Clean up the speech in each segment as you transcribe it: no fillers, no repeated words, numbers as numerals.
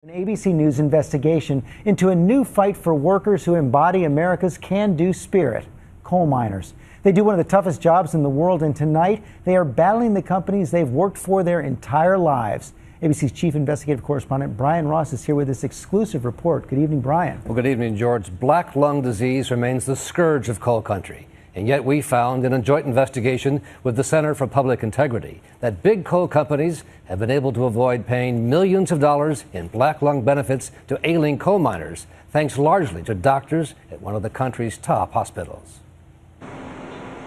An ABC News investigation into a new fight for workers who embody America's can-do spirit, coal miners. They do one of the toughest jobs in the world, and tonight they are battling the companies they've worked for their entire lives. ABC's chief investigative correspondent Brian Ross is here with this exclusive report. Good evening, Brian. Well, good evening, George. Black lung disease remains the scourge of coal country. And yet we found in a joint investigation with the Center for Public Integrity that big coal companies have been able to avoid paying millions of dollars in black lung benefits to ailing coal miners, thanks largely to doctors at one of the country's top hospitals.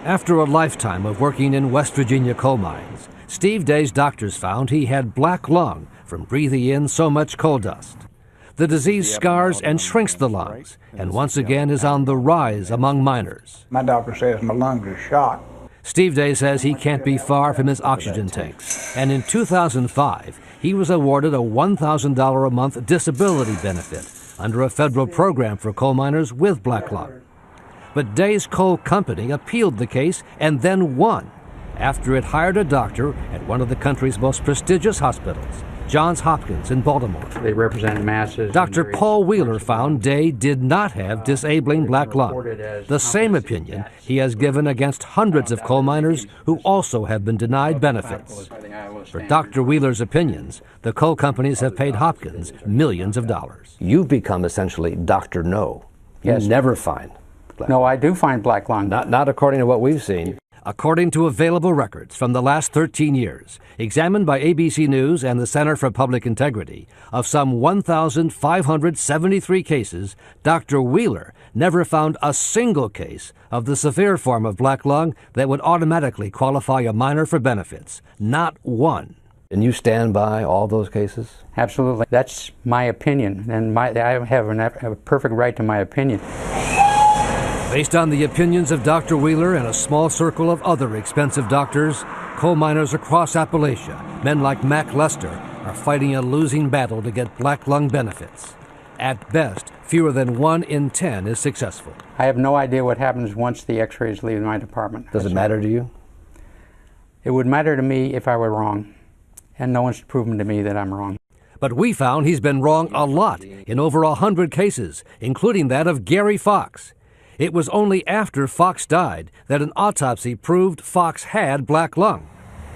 After a lifetime of working in West Virginia coal mines, Steve Day's doctors found he had black lung from breathing in so much coal dust. The disease scars and shrinks the lungs, and once again is on the rise among miners. My doctor says my lungs are shot. Steve Day says he can't be far from his oxygen tanks, and in 2005, he was awarded a $1,000 a month disability benefit under a federal program for coal miners with black lung. But Day's coal company appealed the case and then won after it hired a doctor at one of the country's most prestigious hospitals, Johns Hopkins in Baltimore. They represent masses. Dr. Paul Wheeler found Day did not have disabling black lung, the same opinion he has given against hundreds of coal miners who also have been denied benefits. For Dr. Wheeler's opinions, the coal companies have paid Hopkins millions of dollars. You've become essentially Dr. No. You Yes. never find black No, I do find black lung. Not according to what we've seen. According to available records from the last 13 years, examined by ABC News and the Center for Public Integrity, of some 1,573 cases, Dr. Wheeler never found a single case of the severe form of black lung that would automatically qualify a miner for benefits. Not one. And you stand by all those cases? Absolutely. That's my opinion, and I have a perfect right to my opinion. Based on the opinions of Dr. Wheeler and a small circle of other expensive doctors, coal miners across Appalachia, men like Mac Lester, are fighting a losing battle to get black lung benefits. At best, fewer than 1 in 10 is successful. I have no idea what happens once the x-rays leave my department. Does it matter to you? It would matter to me if I were wrong, and no one's proven to me that I'm wrong. But we found he's been wrong a lot in over 100 cases, including that of Gary Fox. It was only after Fox died that an autopsy proved Fox had black lung,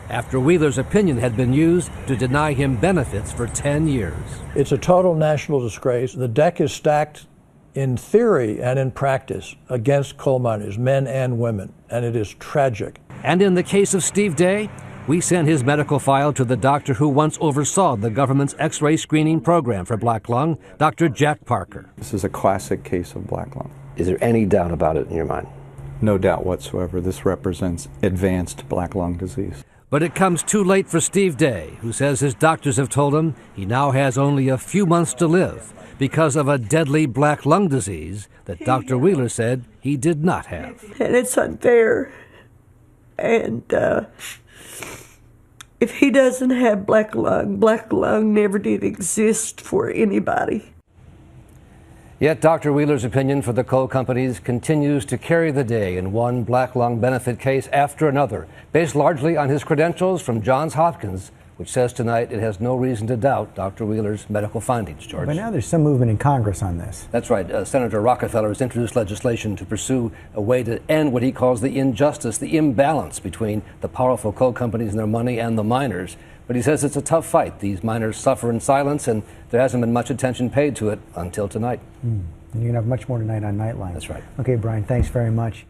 after Wheeler's opinion had been used to deny him benefits for 10 years. It's a total national disgrace. The deck is stacked in theory and in practice against coal miners, men and women, and it is tragic. And in the case of Steve Day, we sent his medical file to the doctor who once oversaw the government's X-ray screening program for black lung, Dr. Jack Parker. This is a classic case of black lung. Is there any doubt about it in your mind? No doubt whatsoever. This represents advanced black lung disease. But it comes too late for Steve Day, who says his doctors have told him he now has only a few months to live because of a deadly black lung disease that Dr. Wheeler said he did not have. And it's unfair. And if he doesn't have black lung never did exist for anybody. Yet Dr. Wheeler's opinion for the coal companies continues to carry the day in one black lung benefit case after another, based largely on his credentials from Johns Hopkins, which says tonight it has no reason to doubt Dr. Wheeler's medical findings, George. But now there's some movement in Congress on this. That's right. Senator Rockefeller has introduced legislation to pursue a way to end what he calls the injustice, the imbalance between the powerful coal companies and their money and the miners. But he says it's a tough fight. These miners suffer in silence, and there hasn't been much attention paid to it until tonight. You're going to have much more tonight on Nightline. That's right. Okay, Brian, thanks very much.